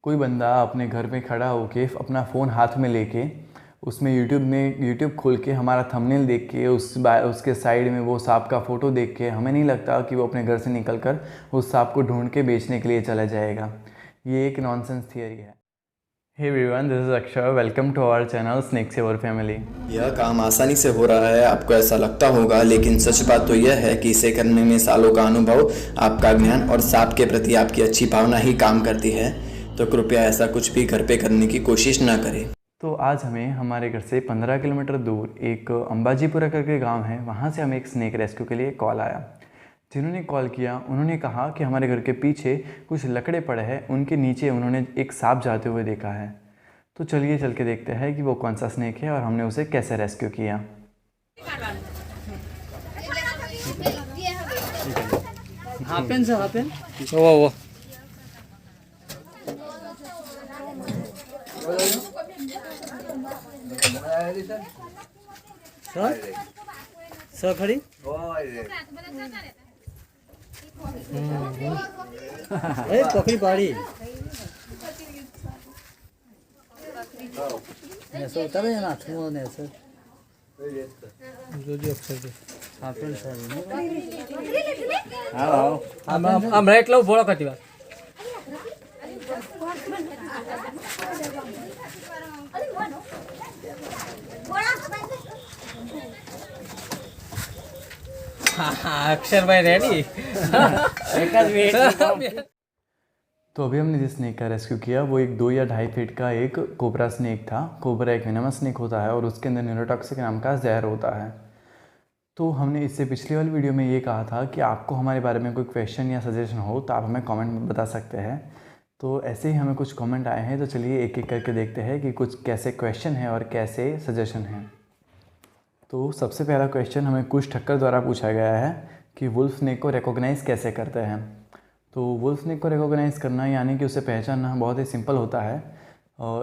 कोई बंदा अपने घर में खड़ा होके अपना फ़ोन हाथ में लेके उसमें यूट्यूब खोल के हमारा थंबनेल देख के उसके साइड में वो सांप का फ़ोटो देख के हमें नहीं लगता कि वो अपने घर से निकल कर उस सांप को ढूंढ के बेचने के लिए चला जाएगा। ये एक नॉनसेंस थियरी है। Hey everyone, this is Akshay. Welcome to our channel snake saver family. यह काम आसानी से हो रहा है, आपको ऐसा लगता होगा, लेकिन सच बात तो यह है कि इसे करने में सालों का अनुभव, आपका ज्ञान और सांप के प्रति आपकी अच्छी भावना ही काम करती है। तो कृपया ऐसा कुछ भी घर पे करने की कोशिश ना करें। तो आज हमें हमारे घर से 15 किलोमीटर दूर एक अंबाजीपुरा करके गांव है, वहां से हमें एक स्नेक रेस्क्यू के लिए कॉल आया। जिन्होंने कॉल किया उन्होंने कहा कि हमारे घर के पीछे कुछ लकड़े पड़े हैं, उनके नीचे उन्होंने एक सांप जाते हुए देखा है। तो चलिए चल के देखते हैं कि वो कौन सा स्नेक है और हमने उसे कैसे रेस्क्यू किया। हाफेन से हाफेन वो सर खड़ी ए पकड़ी पाड़ी ऐसे उतारे ना थमो ने सर जो अक्षर के हाफेन सर हम राइट लो बोला करती बात अक्षर भाई रेडी तो अभी हमने जिस स्नेक का रेस्क्यू किया वो एक 2 या 2.5 फीट का एक कोबरा स्नेक था। कोबरा एक वेनमस स्नेक होता है और उसके अंदर न्यूरोटॉक्सिक नाम का जहर होता है। तो हमने इससे पिछली वाली वीडियो में ये कहा था कि आपको हमारे बारे में कोई क्वेश्चन या सजेशन हो तो आप हमें कमेंट में बता सकते हैं। तो ऐसे ही हमें कुछ कमेंट आए हैं, तो चलिए एक एक करके देखते हैं कि कुछ कैसे क्वेश्चन है और कैसे सजेशन है। तो सबसे पहला क्वेश्चन हमें कुछ ठक्कर द्वारा पूछा गया है कि वुल्फ स्नेक को रिकॉग्नाइज़ कैसे करते हैं। तो वुल्फ स्नेक को रिकॉग्नाइज़ करना यानी कि उसे पहचानना बहुत ही सिंपल होता है।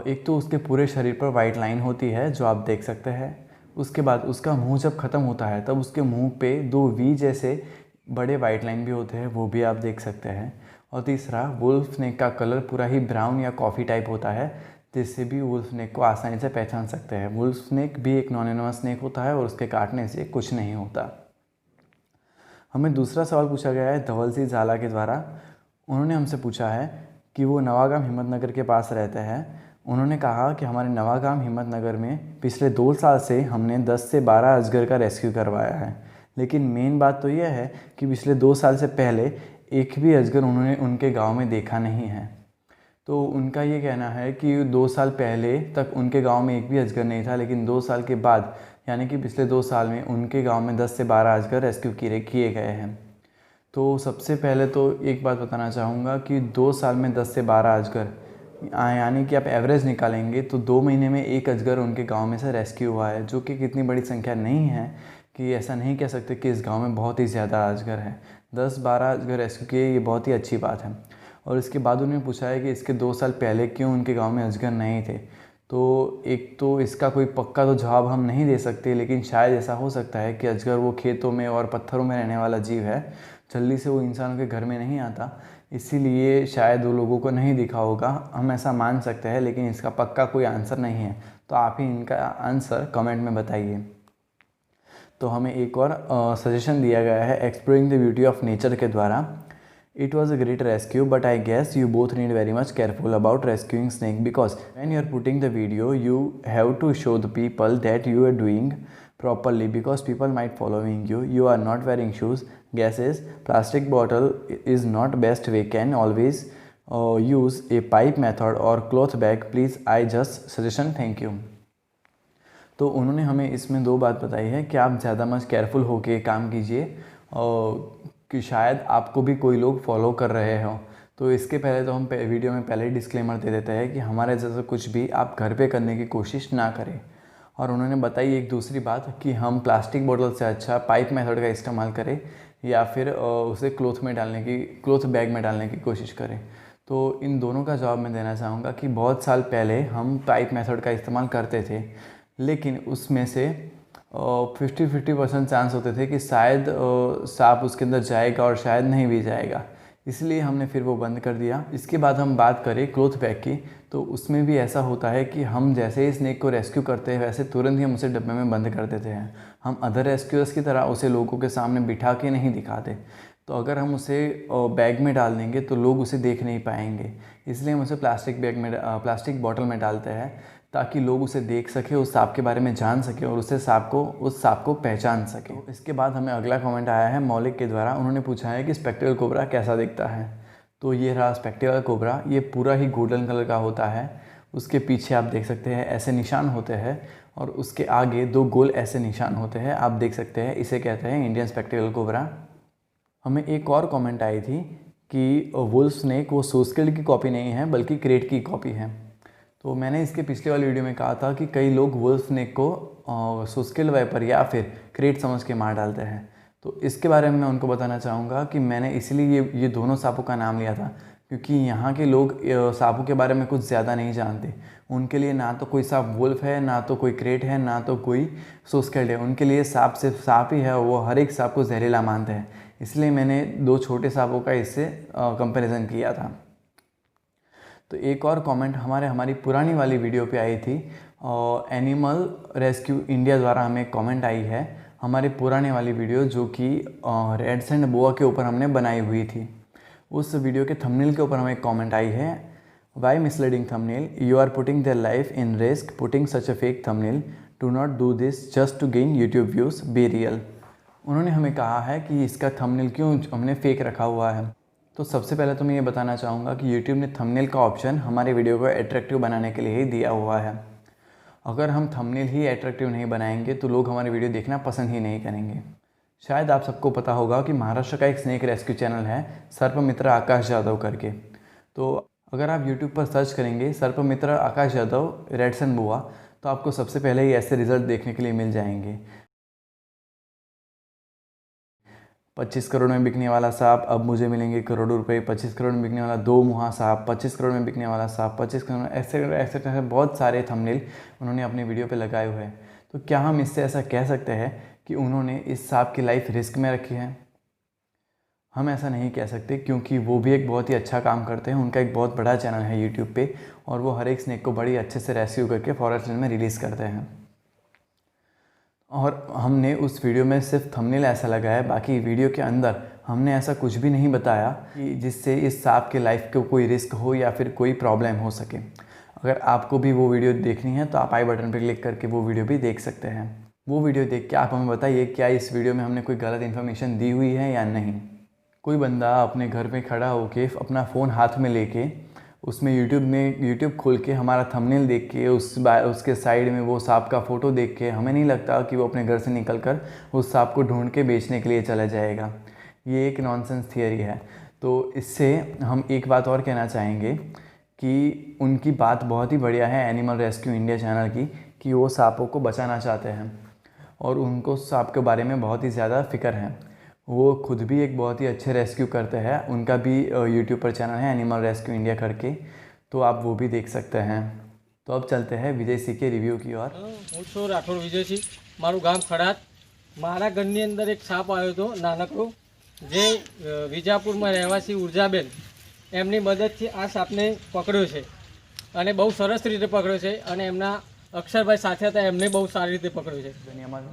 एक तो उसके पूरे शरीर पर वाइट लाइन होती है जो आप देख सकते हैं। उसके बाद उसका मुंह जब ख़त्म होता है तब उसके मुंह पे 2 वी जैसे बड़े वाइट लाइन भी होते हैं, वो भी आप देख सकते हैं। और तीसरा, वुल्फ स्नेक का कलर पूरा ही ब्राउन या कॉफ़ी टाइप होता है, जिससे भी वुल्फ स्नेक को आसानी से पहचान सकते हैं। वुल्फ स्नेक भी एक नॉन वेनमस स्नेक होता है और उसके काटने से कुछ नहीं होता। हमें दूसरा सवाल पूछा गया है धवल सिंह झाला के द्वारा। उन्होंने हमसे पूछा है कि वो नवागाम हिम्मतनगर के पास रहते हैं। उन्होंने कहा कि हमारे नवागाम हिम्मतनगर में पिछले 2 साल से हमने 10 से 12 अजगर का रेस्क्यू करवाया है, लेकिन मेन बात तो यह है कि पिछले 2 साल से पहले एक भी अजगर उन्होंने उनके गांव में देखा नहीं है। तो उनका ये कहना है कि 2 साल पहले तक उनके गांव में एक भी अजगर नहीं था, लेकिन 2 साल के बाद यानी कि पिछले 2 साल में उनके गांव में 10 से 12 अजगर रेस्क्यू किए गए हैं। तो सबसे पहले तो एक बात बताना चाहूँगा कि 2 साल में 10 से 12 अजगर यानी कि आप एवरेज निकालेंगे तो 2 महीने में एक अजगर उनके गांव में से रेस्क्यू हुआ है, जो कि कितनी बड़ी संख्या नहीं है कि ऐसा नहीं कह सकते कि इस गांव में बहुत ही ज़्यादा अजगर है। 10-12 अजगर रेस्क्यू किए, ये बहुत ही अच्छी बात है। और इसके बाद उन्होंने पूछा है कि इसके 2 साल पहले क्यों उनके गांव में अजगर नहीं थे। तो एक तो इसका कोई पक्का तो जवाब हम नहीं दे सकते, लेकिन शायद ऐसा हो सकता है कि अजगर वो खेतों में और पत्थरों में रहने वाला जीव है, जल्दी से वो इंसानों के घर में नहीं आता, इसीलिए शायद वो लोगों को नहीं दिखा होगा। हम ऐसा मान सकते हैं, लेकिन इसका पक्का कोई आंसर नहीं है। तो आप ही इनका आंसर कमेंट में बताइए। तो हमें एक और सजेशन दिया गया है exploring the beauty of nature के द्वारा। It was a great rescue, but I guess you both need very much careful about rescuing snake, because when you are putting the video, you have to show the people that you are doing properly, because people might following you. You are not wearing shoes. Gases, plastic bottle is not best way. Can always use a pipe method or cloth bag. Please, I just suggestion. Thank you. तो उन्होंने हमें इसमें 2 बात बताई है कि आप ज़्यादा मच केयरफुल होके काम कीजिए और कि शायद आपको भी कोई लोग फॉलो कर रहे हों। तो इसके पहले तो हम वीडियो में पहले ही डिस्क्लेमर दे देते हैं कि हमारे जैसा कुछ भी आप घर पे करने की कोशिश ना करें। और उन्होंने बताई एक दूसरी बात कि हम प्लास्टिक बोतल से अच्छा पाइप मेथड का इस्तेमाल करें या फिर उसे क्लोथ बैग में डालने की कोशिश करें। तो इन दोनों का जवाब मैं देना चाहूँगा कि बहुत साल पहले हम पाइप मेथड का इस्तेमाल करते थे, लेकिन उसमें से 50-50% चांस होते थे कि शायद सांप उसके अंदर जाएगा और शायद नहीं भी जाएगा। इसलिए हमने फिर वो बंद कर दिया। इसके बाद हम बात करें क्लोथ बैग की, तो उसमें भी ऐसा होता है कि हम जैसे ही स्नेक को रेस्क्यू करते हैं वैसे तुरंत ही हम उसे डब्बे में बंद कर देते हैं। हम अदर रेस्क्यूअर्स की तरह उसे लोगों के सामने बिठा के नहीं दिखाते। तो अगर हम उसे बैग में डाल देंगे तो लोग उसे देख नहीं पाएंगे, इसलिए हम उसे प्लास्टिक बॉटल में डालते हैं ताकि लोग उसे देख सके, उस सांप के बारे में जान सके और उस सांप को पहचान सके। तो इसके बाद हमें अगला कमेंट आया है मौलिक के द्वारा। उन्होंने पूछा है कि स्पेक्ट्रल कोबरा कैसा दिखता है। तो ये रहा स्पेक्ट्रल कोबरा। ये पूरा ही गोल्डन कलर का होता है। उसके पीछे आप देख सकते हैं ऐसे निशान होते हैं और उसके आगे 2 गोल ऐसे निशान होते हैं, आप देख सकते हैं। इसे कहते हैं इंडियन स्पेक्ट्रल कोबरा। हमें एक और कमेंट आई थी कि वुल्फ स्नेक वो सोस्किल्ड की कॉपी नहीं है बल्कि क्रेट की कॉपी है। तो मैंने इसके पिछले वाली वीडियो में कहा था कि कई लोग वुल्फ स्नेक को सोस्किल्ड वाइपर या फिर क्रेट समझ के मार डालते हैं। तो इसके बारे में मैं उनको बताना चाहूँगा कि मैंने इसलिए ये दोनों सांपों का नाम लिया था क्योंकि यहाँ के लोग सांपों के बारे में कुछ ज़्यादा नहीं जानते। उनके लिए ना तो कोई सांप वुल्फ है, ना तो कोई क्रेट है, ना तो कोई सोस्किल्ड है। उनके लिए सांप सिर्फ सांप ही है और वो हर एक सांप को जहरीला मानते हैं। इसलिए मैंने 2 छोटे सांपों का इससे कंपैरिजन किया था। तो एक और कमेंट हमारी पुरानी वाली वीडियो पे आई थी और एनिमल रेस्क्यू इंडिया द्वारा हमें एक कमेंट आई है हमारी पुराने वाली वीडियो जो कि रेड सैंड बोआ के ऊपर हमने बनाई हुई थी। उस वीडियो के थंबनेल के ऊपर हमें एक कमेंट आई है, why misleading thumbnail, you are putting their life in risk putting such a fake thumbnail, do not do this just to gain YouTube views, be real. उन्होंने हमें कहा है कि इसका थंबनेल क्यों हमने फेक रखा हुआ है। तो सबसे पहले तो मैं ये बताना चाहूँगा कि YouTube ने थंबनेल का ऑप्शन हमारे वीडियो को एट्रैक्टिव बनाने के लिए ही दिया हुआ है। अगर हम थंबनेल ही एट्रैक्टिव नहीं बनाएंगे तो लोग हमारी वीडियो देखना पसंद ही नहीं करेंगे। शायद आप सबको पता होगा कि महाराष्ट्र का एक स्नेक रेस्क्यू चैनल है सर्पमित्र आकाश यादव करके। तो अगर आप YouTube पर सर्च करेंगे सर्पमित्र आकाश यादव रेड सैंड बोआ तो आपको सबसे पहले ही ऐसे रिजल्ट देखने के लिए मिल जाएंगे। 25 करोड़ में बिकने वाला सांप अब मुझे मिलेंगे करोड़ों रुपए, 25 करोड़ में बिकने वाला 2 मुहा सांप, 25 करोड़ में बिकने वाला सांप, 25 करोड़ में ऐसे बहुत सारे थंबनेल उन्होंने अपनी वीडियो पे लगाए हुए हैं। तो क्या हम इससे ऐसा कह सकते हैं कि उन्होंने इस सांप की लाइफ रिस्क में रखी है? हम ऐसा नहीं कह सकते क्योंकि वो भी एक बहुत ही अच्छा काम करते हैं। उनका एक बहुत बड़ा चैनल है यूट्यूब पे और वो हर एक स्नेक को बड़ी अच्छे से रेस्क्यू करके फॉरेस्ट में रिलीज़ करते हैं। और हमने उस वीडियो में सिर्फ थंबनेल ऐसा लगाया, बाकी वीडियो के अंदर हमने ऐसा कुछ भी नहीं बताया कि जिससे इस सांप के लाइफ को कोई रिस्क हो या फिर कोई प्रॉब्लम हो सके। अगर आपको भी वो वीडियो देखनी है तो आप आई बटन पर क्लिक करके वो वीडियो भी देख सकते हैं। वो वीडियो देख के आप हमें बताइए क्या इस वीडियो में हमने कोई गलत इन्फॉर्मेशन दी हुई है या नहीं। कोई बंदा अपने घर में खड़ा होके अपना फ़ोन हाथ में लेके उसमें यूट्यूब खोल के हमारा थंबनेल देख के उसके साइड में वो सांप का फ़ोटो देख के हमें नहीं लगता कि वो अपने घर से निकलकर उस सांप को ढूंढ के बेचने के लिए चला जाएगा। ये एक नॉनसेंस थियरी है। तो इससे हम एक बात और कहना चाहेंगे कि उनकी बात बहुत ही बढ़िया है एनिमल रेस्क्यू इंडिया चैनल की कि वो सांपों को बचाना चाहते हैं और उनको सांप के बारे में बहुत ही ज़्यादा फ़िक्र है। वो खुद भी एक बहुत ही अच्छे रेस्क्यू करते हैं। उनका भी यूट्यूब पर चैनल है एनिमल रेस्क्यू इंडिया करके, तो आप वो भी देख सकते हैं। तो अब चलते हैं विजय सिंह के रिव्यू की ओर। હું છું રાઠોડ વિજયસિંહ, મારું ગામ ખડાત। મારા ઘરની અંદર એક સાપ આવ્યો હતો નાનકડો, જે વિજાપુરમાં રહેવાસી ઉર્જાબેન એમની મદદથી આ સાપને પકડ્યો છે અને બહુ સરસ રીતે પકડ્યો છે અને એમના અક્ષરભાઈ સાથે હતા એમને બહુ સારી રીતે પકડ્યો છે। धन्यवाद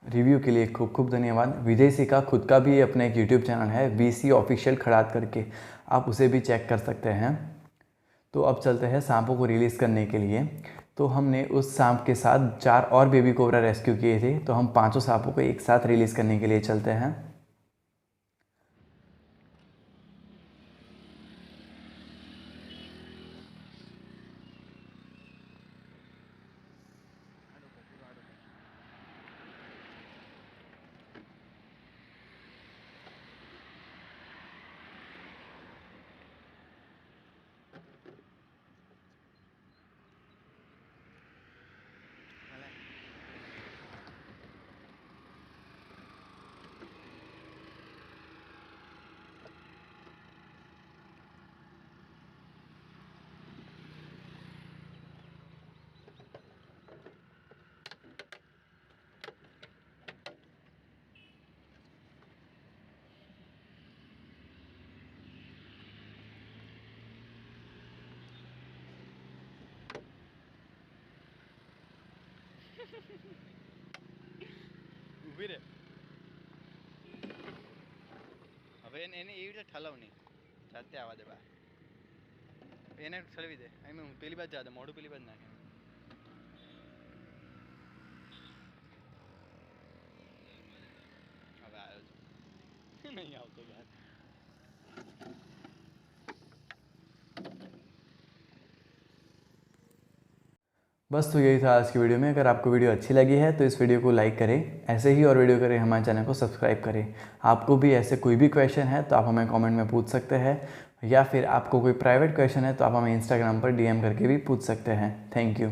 रिव्यू के लिए, खूब खूब धन्यवाद। विजय सिंह का खुद का भी अपना एक यूट्यूब चैनल है VC ऑफिशियल खड़ात करके, आप उसे भी चेक कर सकते हैं। तो अब चलते हैं सांपों को रिलीज़ करने के लिए। तो हमने उस सांप के साथ 4 और बेबी कोबरा रेस्क्यू किए थे, तो हम 5 सांपों को एक साथ रिलीज़ करने के लिए चलते हैं। ઊભી રે હવે એને એવી રીતે ઠલાવ નહીં જાતે આવવા દે બહાર એને ઠલવી દે અહીં હું પેલી બાજુ જવા દે મોઢું પેલી બાજુ નાખે હવે આવ્યો છે નહીં આવતો બહાર बस तो यही था आज की वीडियो में। अगर आपको वीडियो अच्छी लगी है तो इस वीडियो को लाइक करें, ऐसे ही और वीडियो करें हमारे चैनल को सब्सक्राइब करें। आपको भी ऐसे कोई भी क्वेश्चन है तो आप हमें कमेंट में पूछ सकते हैं, या फिर आपको कोई प्राइवेट क्वेश्चन है तो आप हमें इंस्टाग्राम पर DM करके भी पूछ सकते हैं। Thank you.